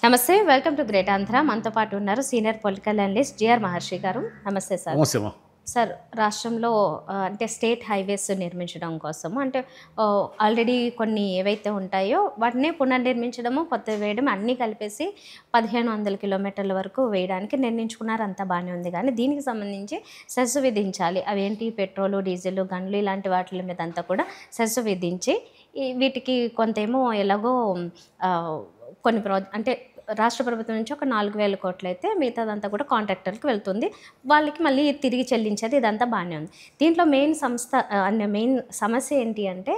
నమస్తే. Welcome to great Andhra. మనతో పాటు ఉన్నారు సీనియర్ పొలిటికల్ అనలిస్ట్ జిఆర్ మహర్షి గారు. నమస్తే సార్. నమస్తే అమ్మా. సార్, రాష్ట్రంలో అంటే స్టేట్ హైవేస్ నిర్మించడం కోసము అంటే ఆల్రెడీ కొన్ని ఏవైతే ఉంటాయో వాటిని పునర్నిర్మించడము, కొత్తవి వేయడం అన్నీ కలిపేసి 1500 కిలోమీటర్ల వరకు వేయడానికి నిర్ణయించుకున్నారు. అంతా బాగానే ఉంది. కానీ దీనికి సంబంధించి సెస్ విధించాలి. అవేంటి పెట్రోలు, డీజిల్, గన్లు ఇలాంటి వాటి మీద అంతా కూడా సెస్ విధించి వీటికి కొంతేమో ఎలాగో కొన్ని అంటే రాష్ట్ర ప్రభుత్వం నుంచి ఒక 4000 కోట్లు అయితే మిగతాదంతా కూడా కాంట్రాక్టర్కి వెళ్తుంది. వాళ్ళకి మళ్ళీ తిరిగి చెల్లించేది ఇదంతా బాగానే ఉంది. దీంట్లో మెయిన్ సమస్య ఏంటి అంటే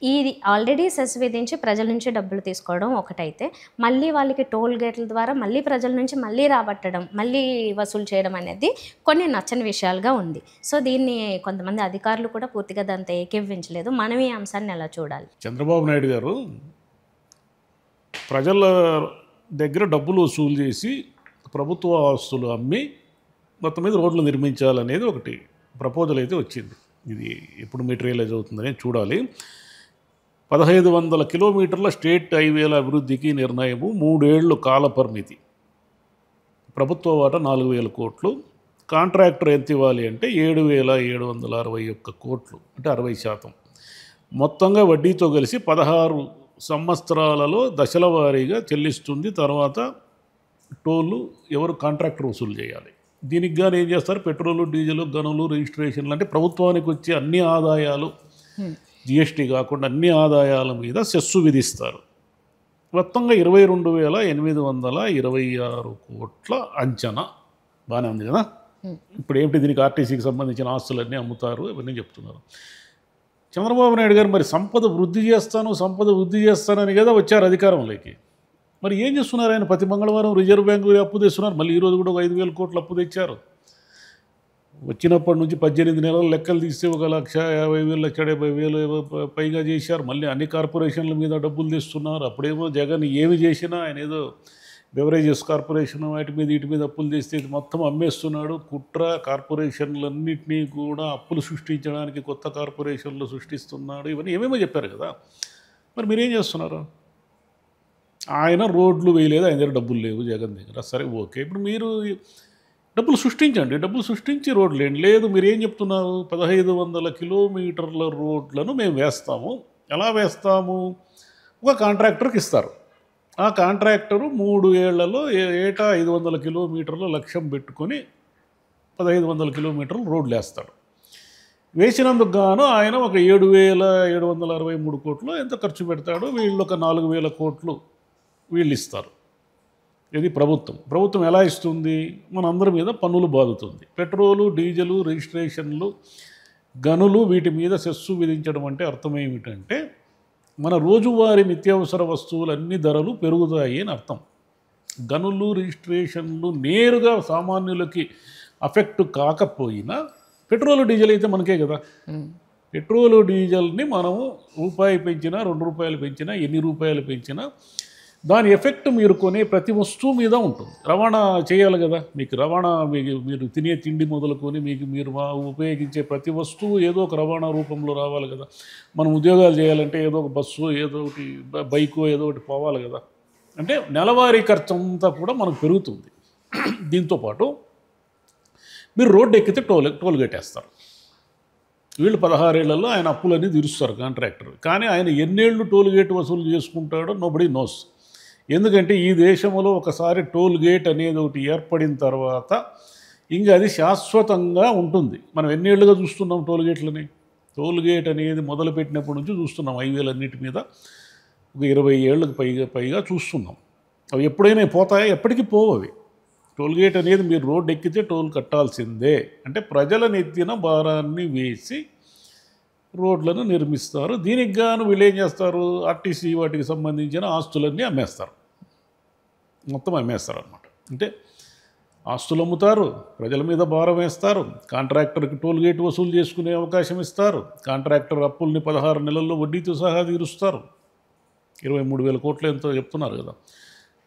ఇది ఆల్రెడీ సెస్ విధించి ప్రజల నుంచి డబ్బులు తీసుకోవడం ఒకటైతే, మళ్ళీ వాళ్ళకి టోల్ గేట్ల ద్వారా మళ్ళీ ప్రజల నుంచి మళ్ళీ రాబట్టడం, మళ్ళీ వసూలు చేయడం అనేది కొన్ని నచ్చని విషయాలుగా ఉంది. సో దీన్ని కొంతమంది అధికారులు కూడా పూర్తిగా దాంతో ఏకీభవించలేదు. మనం ఈ అంశాన్ని ఎలా చూడాలి? చంద్రబాబు నాయుడు గారు ప్రజల దగ్గర డబ్బులు వసూలు చేసి ప్రభుత్వ ఆస్తులు అమ్మి మొత్తం మీద రోడ్లు నిర్మించాలనేది ఒకటి ప్రపోజల్ అయితే వచ్చింది. ఇది ఎప్పుడు మెటీరియలైజ్ అవుతుందని చూడాలి. 1500 కిలోమీటర్ల స్టేట్ హైవేల అభివృద్ధికి నిర్ణయము, 3 ఏళ్ళు కాల పరిమితి, ప్రభుత్వ వాటా 4000 కోట్లు, కాంట్రాక్టర్ ఎంత ఇవ్వాలి అంటే 7761 కోట్లు, అంటే 60%. మొత్తంగా వడ్డీతో కలిసి 16 సంవత్సరాలలో దశల వారీగా చెల్లిస్తుంది. తర్వాత టోళ్ళు ఎవరు కాంట్రాక్టర్ వసూలు చేయాలి. దీనికి కానీ ఏం చేస్తారు, పెట్రోలు, డీజిల్, గనులు, రిజిస్ట్రేషన్లు అంటే ప్రభుత్వానికి వచ్చే అన్ని ఆదాయాలు, జిఎస్టీ కాకుండా అన్ని ఆదాయాల మీద సెస్సు విధిస్తారు. మొత్తంగా 22,826 కోట్ల అంచనా. బాగానే ఉంది కదా. ఇప్పుడు ఏమిటి, దీనికి ఆర్టీసీకి సంబంధించిన ఆస్తులన్నీ అమ్ముతారు, ఇవన్నీ చెప్తున్నారు. చంద్రబాబు నాయుడు గారు మరి సంపద వృద్ధి చేస్తానని కదా వచ్చారు అధికారంలోకి. మరి ఏం చేస్తున్నారు ఆయన? ప్రతి మంగళవారం రిజర్వ్ బ్యాంకు అప్పు తెస్తున్నారు. మళ్ళీ ఈరోజు కూడా ఒక 5,000 కోట్లు అప్పు తెచ్చారు. వచ్చినప్పటి నుంచి 18 నెలలు లెక్కలు తీస్తే 1,50,000, 1,70,000 పైగా చేశారు. మళ్ళీ అన్ని కార్పొరేషన్ల మీద డబ్బులు తెస్తున్నారు. అప్పుడేమో జగన్ ఏమి చేసినా ఆయన ఏదో బెవరేజెస్ కార్పొరేషన్ వీటి మీద అప్పులు తెస్తే ఇది మొత్తం అమ్మేస్తున్నాడు. కుట్ర, కార్పొరేషన్లన్నింటినీ కూడా అప్పులు సృష్టించడానికి కొత్త కార్పొరేషన్లు సృష్టిస్తున్నాడు. ఇవన్నీ ఏమేమో చెప్పారు కదా. మరి మీరేం చేస్తున్నారు? ఆయన రోడ్లు వేయలేదు, ఆయన దగ్గర డబ్బులు లేవు జగన్ దగ్గర. సరే ఓకే, ఇప్పుడు మీరు డబ్బులు సృష్టించండి, డబ్బులు సృష్టించి రోడ్లు వేయండి. లేదు, మీరు ఏం చెప్తున్నారు, 1500 కిలోమీటర్ల రోడ్లను మేము వేస్తాము. ఎలా వేస్తాము? ఒక కాంట్రాక్టర్కి ఇస్తారు. ఆ కాంట్రాక్టరు 3 ఏళ్లలో ఏటా 500 కిలోమీటర్ల లక్ష్యం పెట్టుకొని 1500 కిలోమీటర్లు రోడ్లు వేస్తాడు. వేసినందుకు గాను ఆయన ఒక 7,763 కోట్లు ఎంత ఖర్చు పెడతాడు. వీళ్ళు ఒక 4,000 కోట్లు వీళ్ళు ఇస్తారు. ఇది ప్రభుత్వం ఎలా ఇస్తుంది? మనందరి మీద పన్నులు బాదుతుంది. పెట్రోలు, డీజిలు, రిజిస్ట్రేషన్లు, గనులు, వీటి మీద సెస్సు విధించడం అంటే అర్థం ఏమిటంటే మన రోజువారీ నిత్యావసర వస్తువులన్నీ ధరలు పెరుగుతాయి అని అర్థం. గనులు, రిజిస్ట్రేషన్లు నేరుగా సామాన్యులకి అఫెక్ట్ కాకపోయినా పెట్రోలు, డీజిల్ అయితే మనకే కదా. పెట్రోలు, డీజిల్ని మనము రూపాయి పెంచినా, 2 రూపాయలు పెంచినా, ఎన్ని రూపాయలు పెంచినా దాని ఎఫెక్ట్ మీరు కొనే ప్రతి వస్తువు మీద ఉంటుంది. రవాణా చేయాలి కదా. మీకు రవాణా, మీరు తినే తిండి మొదలుకొని మీరు ఉపయోగించే ప్రతి వస్తువు ఏదో ఒక రవాణా రూపంలో రావాలి కదా. మనం ఉద్యోగాలు చేయాలంటే ఏదో ఒక బస్సు, ఏదో ఒకటి బైకు, ఏదో ఒకటి పోవాలి కదా. అంటే నెలవారీ ఖర్చు అంతా కూడా మనకు పెరుగుతుంది. దీంతోపాటు మీరు రోడ్డు ఎక్కితే టోల్ కట్టేస్తారు. వీళ్ళు 16 ఏళ్లలో ఆయన అప్పులన్నీ తీరుస్తారు కాంట్రాక్టర్. కానీ ఆయన ఎన్నేళ్ళు టోల్ గేట్ వసూలు చేసుకుంటాడో నోబడీ నోస్. ఎందుకంటే ఈ దేశంలో ఒకసారి టోల్ గేట్ అనేది ఒకటి ఏర్పడిన తర్వాత ఇంకా అది శాశ్వతంగా ఉంటుంది. మనం ఎన్నేళ్ళుగా చూస్తున్నాం టోల్ గేట్లని. టోల్ గేట్ అనేది మొదలుపెట్టినప్పటి నుంచి చూస్తున్నాం. హైవేలన్నిటి మీద ఒక 20 ఏళ్ళకు పైగా చూస్తున్నాం. అవి ఎప్పుడైనా పోతాయా? ఎప్పటికీ పోవు అవి. టోల్ గేట్ అనేది మీరు రోడ్డు ఎక్కితే టోల్ కట్టాల్సిందే. అంటే ప్రజల నెత్తిన భారాన్ని వేసి రోడ్లను నిర్మిస్తారు. దీనికి గాను వీళ్ళు ఏం చేస్తారు, ఆర్టీసీ వాటికి సంబంధించిన ఆస్తులన్నీ అమ్మేస్తారు. మొత్తం అమ్మేస్తారు అన్నమాట. అంటే ఆస్తులు అమ్ముతారు, ప్రజల మీద భారం వేస్తారు, కాంట్రాక్టర్కి టోల్ గేట్ వసూలు చేసుకునే అవకాశం ఇస్తారు. కాంట్రాక్టర్ అప్పుల్ని 16 నెలల్లో వడ్డీతో సహా తీరుస్తారు. 23,000 కోట్లు ఎంతో చెప్తున్నారు కదా,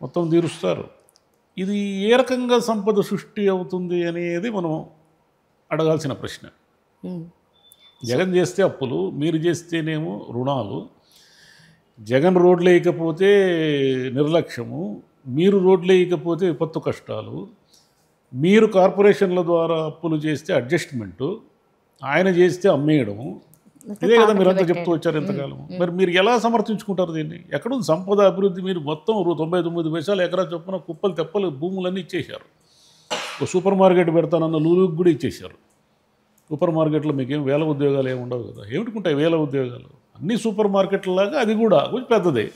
మొత్తం తీరుస్తారు. ఇది ఏ రకంగా సంపద సృష్టి అవుతుంది అనేది మనం అడగాల్సిన ప్రశ్న. జగన్ చేస్తే అప్పులు, మీరు చేస్తేనేమో రుణాలు. జగన్ రోడ్లు వేయకపోతే నిర్లక్ష్యము, మీరు రోడ్లు వేయకపోతే విపత్తు కష్టాలు, మీరు కార్పొరేషన్ల ద్వారా అప్పులు చేస్తే అడ్జస్ట్మెంటు, ఆయన చేస్తే అమ్మేయడము, ఇదే కదా మీరంతా చెప్తూ వచ్చారు ఇంతకాలం. మరి మీరు ఎలా సమర్థించుకుంటారు దీన్ని? ఎక్కడుంది సంపద అభివృద్ధి? మీరు మొత్తం 99 పైసలు ఎకరా చొప్పున కుప్పలు తెప్పలు భూములన్నీ ఇచ్చేశారు. ఒక సూపర్ మార్కెట్ పెడతానన్న లూలుకి కూడా ఇచ్చేశారు. సూపర్ మార్కెట్లో మీకేం వేల ఉద్యోగాలు ఏమి ఉండవు కదా. ఏమిటికుంటాయి వేల ఉద్యోగాలు? అన్ని సూపర్ మార్కెట్లలాగా అది కూడా కొంచెం పెద్దదే.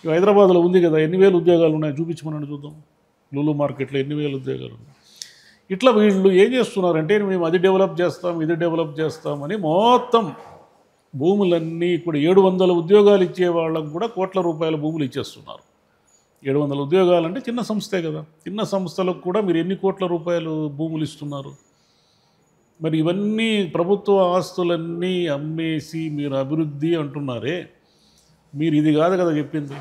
హైదరాబాద్లో ఉంది కదా, ఎన్ని వేల ఉద్యోగాలు ఉన్నాయి చూపించమని చూద్దాం. లూలు మార్కెట్లో ఎన్ని వేల ఉద్యోగాలు ఉన్నాయి. ఇట్లా వీళ్ళు ఏం చేస్తున్నారంటే మేము అది డెవలప్ చేస్తాం, ఇది డెవలప్ చేస్తామని మొత్తం భూములన్నీ ఇప్పుడు 700 ఉద్యోగాలు ఇచ్చే వాళ్ళకు కూడా కోట్ల రూపాయల భూములు ఇచ్చేస్తున్నారు. 700 ఉద్యోగాలు అంటే చిన్న సంస్థే కదా. చిన్న సంస్థలకు కూడా మీరు ఎన్ని కోట్ల రూపాయలు భూములు ఇస్తున్నారు? మరి ఇవన్నీ ప్రభుత్వ ఆస్తులన్నీ అమ్మేసి మీరు అభివృద్ధి అంటున్నారే, మీరు ఇది కాదు కదా చెప్పింది.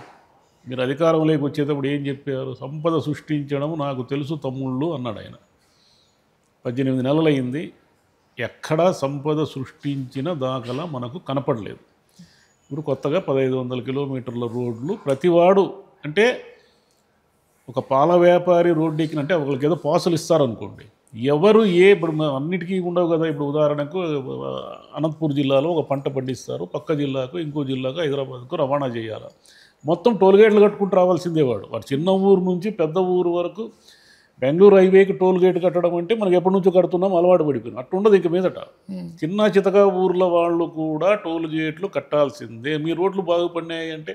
మీరు అధికారంలోకి వచ్చేటప్పుడు ఏం చెప్పారు? సంపద సృష్టించడం నాకు తెలుసు తమ్ముళ్ళు అన్నాడు ఆయన. 18 నెలలైంది, ఎక్కడా సంపద సృష్టించిన దాఖలా మనకు కనపడలేదు. ఇప్పుడు కొత్తగా 1500 కిలోమీటర్ల రోడ్లు ప్రతివాడు, అంటే ఒక పాల వ్యాపారి రోడ్డు ఎక్కినంటే వాళ్ళకి ఏదో పాసులు ఇస్తారనుకోండి, ఎవరు ఇప్పుడు అన్నిటికీ ఉండవు కదా. ఇప్పుడు ఉదాహరణకు అనంతపూర్ జిల్లాలో ఒక పంట పండిస్తారు, పక్క జిల్లాకు ఇంకో జిల్లాకు హైదరాబాద్కు రవాణా చేయాలి, మొత్తం టోల్గేట్లు కట్టుకుంటూ రావాల్సిందే. వాడు చిన్న ఊరు నుంచి పెద్ద ఊరు వరకు బెంగళూరు హైవేకి టోల్ గేట్ కట్టడం అంటే మనకి ఎప్పటి నుంచో కడుతున్నాం, అలవాటు పడిపోయినాం. అట్టుండదు ఇంక మీదట. చిన్న చితక ఊర్ల వాళ్ళు కూడా టోల్ గేట్లు కట్టాల్సిందే. మీ రోడ్లు బాగుపడినాయి అంటే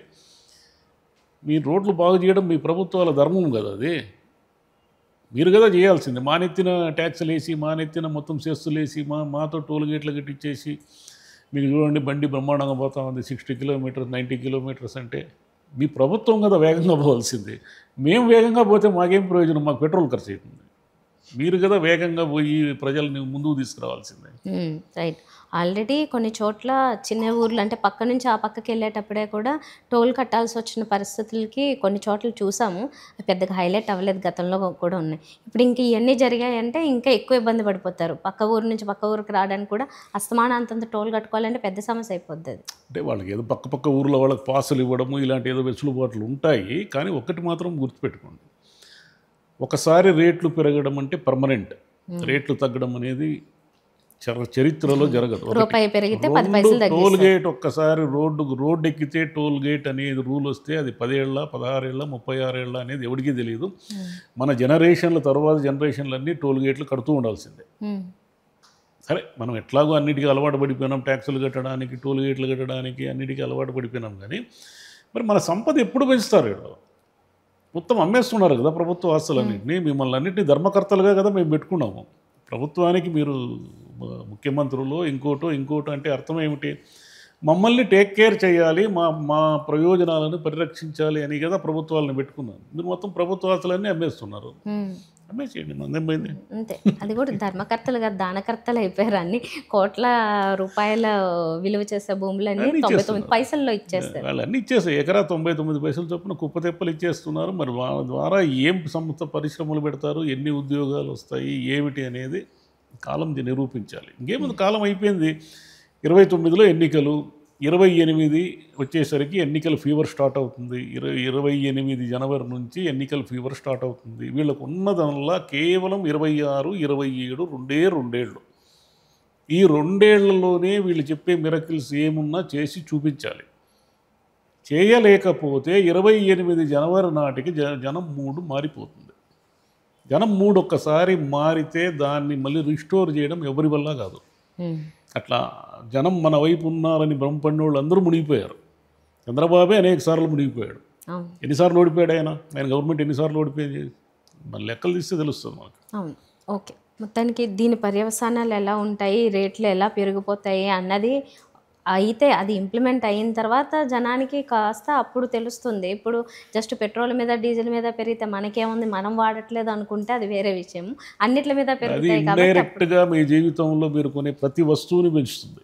మీ రోడ్లు బాగు చేయడం మీ ప్రభుత్వాల ధర్మం కదా, అది మీరు కదా చేయాల్సిందే. మానెత్తిన ట్యాక్సులు వేసి, మానెత్తిన మొత్తం సెస్సులు వేసి, మాతో టోల్ గేట్లు కట్టించేసి, మీకు చూడండి బండి బ్రహ్మాండంగా పోతా ఉంది 60 కిలోమీటర్స్ 90 కిలోమీటర్స్ అంటే మీ ప్రభుత్వం కదా వేగంగా పోవాల్సింది. మేము వేగంగా పోతే మాకేం ప్రయోజనం? మాకు పెట్రోల్ ఖర్చు అవుతుంది. మీరు కదా వేగంగా పోయి ప్రజల్ని ముందుకు తీసుకురావాల్సిందే. రైట్. ఆల్రెడీ కొన్ని చోట్ల చిన్న ఊర్లు అంటే పక్క నుంచి ఆ పక్కకి వెళ్ళేటప్పుడే కూడా టోల్ కట్టాల్సి వచ్చిన పరిస్థితులకి కొన్ని చోట్ల చూసాము. పెద్దగా హైలైట్ అవ్వలేదు, గతంలో కూడా ఉన్నాయి. ఇప్పుడు ఇంక ఇవన్నీ జరిగాయంటే ఇంకా ఎక్కువ ఇబ్బంది పడిపోతారు. పక్క ఊరు నుంచి పక్క ఊరికి రావడానికి కూడా అస్తమానంతంత టోల్ కట్టుకోవాలంటే పెద్ద సమస్య అయిపోద్ది. అంటే వాళ్ళకి ఏదో పక్క ఊర్లో వాళ్ళకి పాసులు ఇవ్వడము ఇలాంటి ఏదో వెసులుబాట్లు ఉంటాయి. కానీ ఒక్కటి మాత్రం గుర్తుపెట్టుకోండి, ఒకసారి రేట్లు పెరగడం అంటే పర్మనెంట్, రేట్లు తగ్గడం అనేది చరిత్రలో జరగదు. రూపాయి పెరిగితే 10 పైసలు తగ్గిస్తారు. టోల్ గేట్ ఒక్కసారి రోడ్డు ఎక్కితే టోల్ గేట్ అనేది రూల్ వస్తే అది 10 ఏళ్ళ 16 ఏళ్ళ 36 ఏళ్ళ అనేది ఎవరికీ తెలియదు. మన జనరేషన్ల తర్వాత జనరేషన్లన్నీ టోల్ గేట్లు కడుతూ ఉండాల్సిందే. సరే, మనం ఎట్లాగో అన్నిటికీ అలవాటు పడిపోయినాం, ట్యాక్సులు కట్టడానికి టోల్ గేట్లు కట్టడానికి అన్నిటికీ అలవాటు పడిపోయినాం. కానీ మరి మన సంపద ఎప్పుడు పెంచుతారు? ఇక్కడ మొత్తం అమ్మేస్తున్నారు కదా ప్రభుత్వ ఆస్తులన్నింటినీ. మిమ్మల్ని అన్నింటినీ ధర్మకర్తలుగా కదా మేము పెట్టుకున్నాము. ప్రభుత్వానికి మీరు ముఖ్యమంత్రులు ఇంకోటో అంటే అర్థం ఏమిటి? మమ్మల్ని టేక్ కేర్ చేయాలి, మా ప్రయోజనాలను పరిరక్షించాలి అని కదా ప్రభుత్వాలను పెట్టుకున్నాను. మీరు మొత్తం ప్రభుత్వ ఆస్తులన్నీ అమ్మేస్తున్నారు. అమ్మేసేయండి, మందేం పోయింది. అంతే, అది కూడా ధర్మకర్తలు కదా, దానకర్తలు అయిపోయారు. అన్ని కోట్ల రూపాయల విలువ చేసే భూములన్నీ 99 పైసల్లో ఇచ్చేస్తారు. వాళ్ళు అన్నీ ఇచ్చేస్తాయి. ఎకరా 99 పైసలు చొప్పున కుప్పతెప్పలు ఇచ్చేస్తున్నారు. మరి వాళ్ళ ద్వారా ఏం పరిశ్రమలు పెడతారు, ఎన్ని ఉద్యోగాలు వస్తాయి, ఏమిటి అనేది కాలం నిరూపించాలి. ఇంకేముంది, కాలం అయిపోయింది. 29లో ఎన్నికలు, 28 వచ్చేసరికి ఎన్నికల ఫీవర్ స్టార్ట్ అవుతుంది. 28 జనవరి నుంచి ఎన్నికల ఫీవర్ స్టార్ట్ అవుతుంది. వీళ్ళకు ఉన్నదల్లా కేవలం 26, 27 రెండేళ్ళు. ఈ 2 ఏళ్లలోనే వీళ్ళు చెప్పే మిరకిల్స్ ఏమున్నా చేసి చూపించాలి. చేయలేకపోతే 28 జనవరి నాటికి జనం మూడు మారిపోతుంది. జనం మూడు ఒక్కసారి మారితే దాన్ని మళ్ళీ రిస్టోర్ చేయడం ఎవరి వల్ల కాదు. అట్లా జనం మన వైపు ఉన్నారని భ్రమపడిన వాళ్ళు అందరూ మునిగిపోయారు. చంద్రబాబే అనేక సార్లు మునిగిపోయాడు. ఎన్నిసార్లు ఓడిపోయాడు ఆయన గవర్నమెంట్ ఎన్నిసార్లు ఓడిపోయింది? మన లెక్కలు తీస్తే తెలుస్తుంది మనకు. అవును, ఓకే. మొత్తానికి దీని పర్యవసానాలు ఎలా ఉంటాయి, రేట్లు ఎలా పెరిగిపోతాయి అన్నది అయితే అది ఇంప్లిమెంట్ అయిన తర్వాత జనానికి కాస్త అప్పుడు తెలుస్తుంది. ఇప్పుడు జస్ట్ పెట్రోల్ మీద డీజిల్ మీద పెరిగితే మనకేముంది, మనం వాడట్లేదు అనుకుంటే అది వేరే విషయం. అన్నిట్ల మీద పెరుగుతాయి కాబట్టి డైరెక్ట్గా మీ జీవితంలో మీరు కొనే ప్రతి వస్తువుని పెంచుతుంది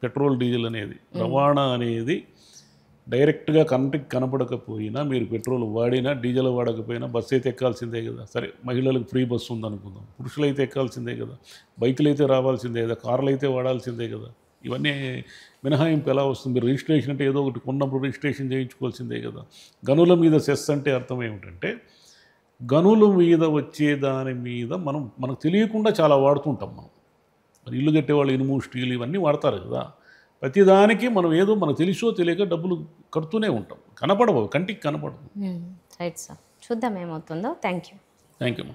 పెట్రోల్ డీజిల్ అనేది. రవాణా అనేది డైరెక్ట్గా కంటికి కనపడకపోయినా, మీరు పెట్రోల్ వాడినా డీజిల్ వాడకపోయినా బస్సు అయితే ఎక్కాల్సిందే కదా. సరే, మహిళలకు ఫ్రీ బస్సు ఉందనుకుందాం, పురుషులైతే ఎక్కాల్సిందే కదా. బైకులు అయితే రావాల్సిందే కదా, కార్లు అయితే వాడాల్సిందే కదా. ఇవన్నీ మినహాయింపు ఎలా వస్తుంది? మీరు రిజిస్ట్రేషన్ అంటే ఏదో ఒకటి కొన్నప్పుడు రిజిస్ట్రేషన్ చేయించుకోవాల్సిందే కదా. గనుల మీద సెస్ అంటే అర్థం ఏమిటంటే గనుల మీద వచ్చే దాని మీద మనకు తెలియకుండా చాలా వాడుతుంటాం మనం. మరి ఇల్లు కట్టేవాళ్ళు ఇనుము, స్టీల్ ఇవన్నీ వాడతారు కదా. ప్రతిదానికి మనం ఏదో మనకు తెలుసో తెలియక డబ్బులు కడుతూనే ఉంటాం. కనపడవు, కంటికి కనపడవు. రైట్ సార్, చూద్దాం ఏమవుతుందో. Thank you. Thank you.